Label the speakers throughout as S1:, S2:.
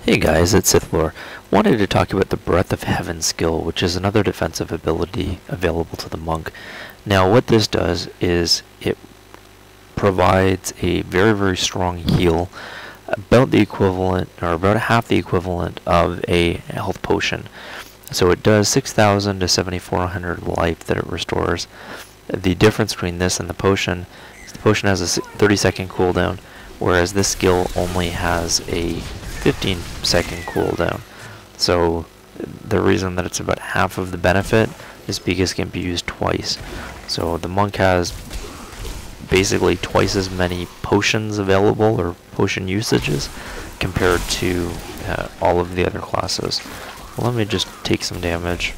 S1: Hey guys, it's Sithlore. Wanted to talk about the Breath of Heaven skill, which is another defensive ability available to the monk. Now what this does is it provides a very strong heal, about the equivalent, or about half the equivalent of a health potion. So it does 6,000 to 7,400 life that it restores. The difference between this and the potion is the potion has a 30-second cooldown, whereas this skill only has a 15-second cooldown. So the reason that it's about half of the benefit is because it can be used twice. So the monk has basically twice as many potions available, or potion usages, compared to all of the other classes. Let me just take some damage.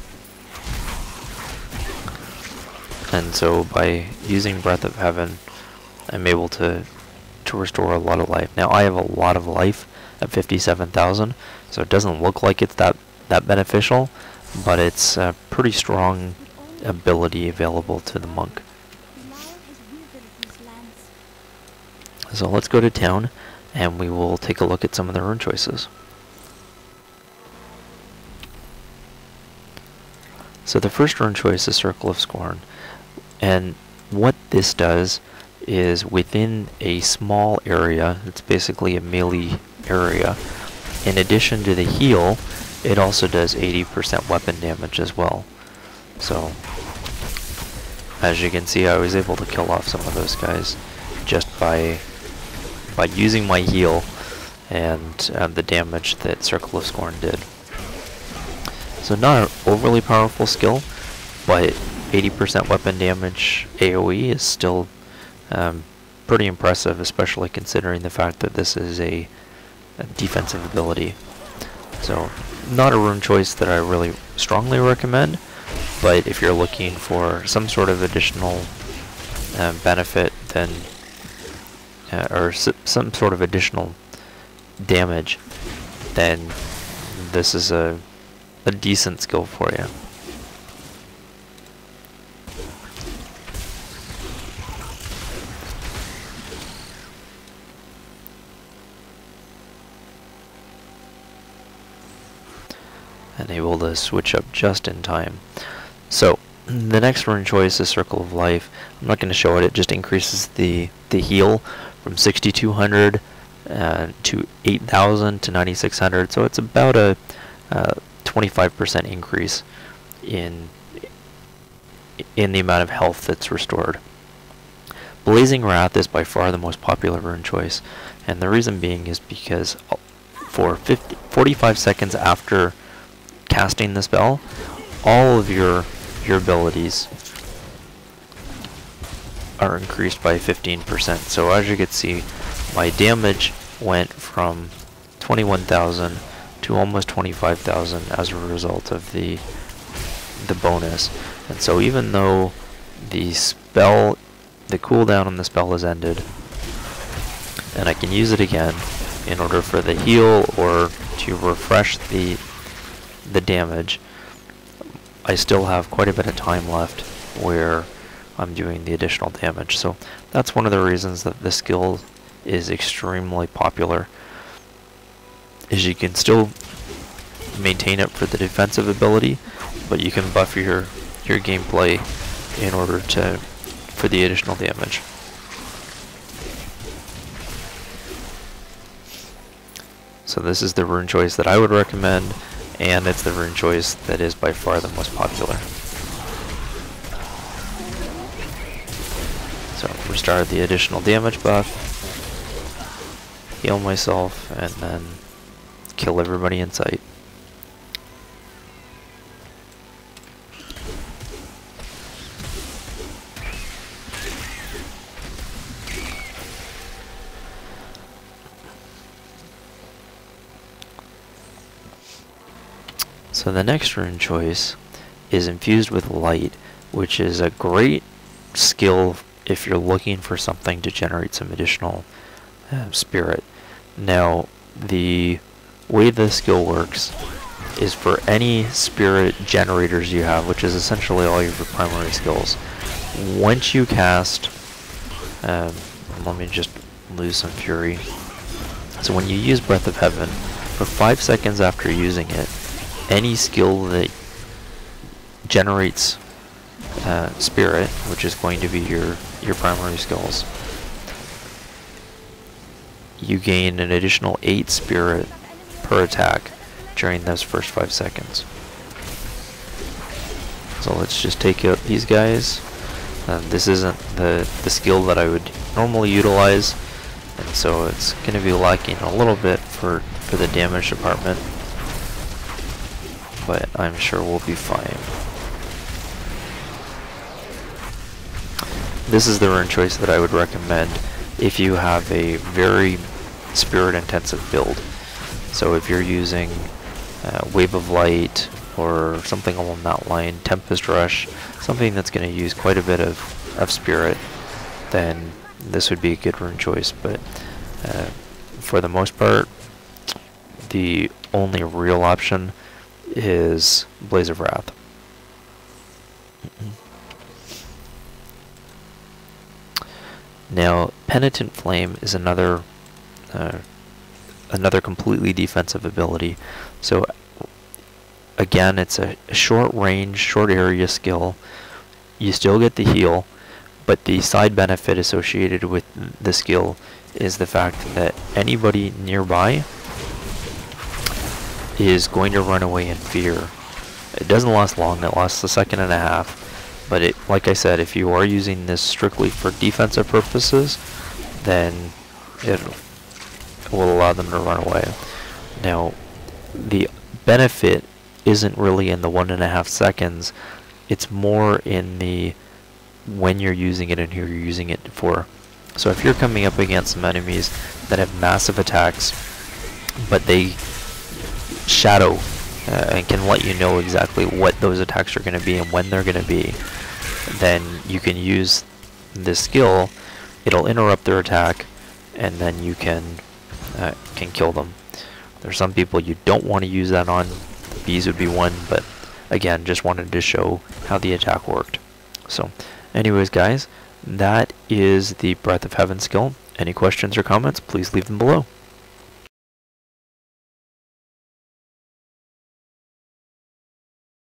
S1: And so by using Breath of Heaven, I'm able to restore a lot of life. Now I have a lot of life at 57,000, so it doesn't look like it's that beneficial, but it's a pretty strong ability available to the monk. So let's go to town and we will take a look at some of the rune choices. So the first rune choice is Circle of Scorn, and what this does is within a small area, it's basically a melee area, in addition to the heal, it also does 80% weapon damage as well. So as you can see, I was able to kill off some of those guys just by using my heal and the damage that Circle of Scorn did. So not an overly powerful skill, but 80% weapon damage AoE is still pretty impressive, especially considering the fact that this is a defensive ability. So not a rune choice that I really strongly recommend, but if you're looking for some sort of additional benefit, then or some sort of additional damage, then this is a decent skill for you. And able to switch up just in time. So the next rune choice is Circle of Life. I'm not going to show it. It just increases the heal from 6,200 to 8,000 to 9,600. So it's about a 25% increase in the amount of health that's restored. Blazing Wrath is by far the most popular rune choice, and the reason being is because for 45 seconds after casting the spell, all of your abilities are increased by 15%. So as you can see, my damage went from 21,000 to almost 25,000 as a result of the bonus. And so even though the cooldown on the spell is ended, and I can use it again in order for the heal or to refresh the damage, I still have quite a bit of time left where I'm doing the additional damage. So that's one of the reasons that this skill is extremely popular, is you can still maintain it for the defensive ability, but you can buff your gameplay in order for the additional damage. So this is the rune choice that I would recommend, and it's the rune choice that is by far the most popular. So restore the additional damage buff, heal myself, and then kill everybody in sight. So the next rune choice is Infused with Light, which is a great skill if you're looking for something to generate some additional spirit. Now, the way this skill works is for any spirit generators you have, which is essentially all your primary skills. Once you cast, let me just lose some fury. So when you use Breath of Heaven, for 5 seconds after using it, any skill that generates spirit, which is going to be your primary skills, you gain an additional 8 spirit per attack during those first 5 seconds. So let's just take out these guys. This isn't the skill that I would normally utilize, and so it's going to be lacking a little bit for the damage department, but I'm sure we'll be fine. This is the rune choice that I would recommend if you have a very spirit intensive build. So if you're using Wave of Light or something along that line, Tempest Rush, something that's going to use quite a bit of spirit, then this would be a good rune choice. But for the most part, the only real option is Blaze of Wrath. Now, Penitent Flame is another completely defensive ability. So again, it's a short range, short area skill. You still get the heal, but the side benefit associated with the skill is the fact that anybody nearby is going to run away in fear. It doesn't last long, it lasts a second and a half. But it, like I said, if you are using this strictly for defensive purposes, then it will allow them to run away. Now, the benefit isn't really in the 1.5 seconds, it's more in the when you're using it and who you're using it for. So if you're coming up against some enemies that have massive attacks, but they shadow and can let you know exactly what those attacks are going to be and when they're going to be, then you can use this skill. It'll interrupt their attack, and then you can kill them. There's some people you don't want to use that on. Bees would be one, but again, just wanted to show how the attack worked. So anyways, guys, that is the Breath of Heaven skill. Any questions or comments, please leave them below.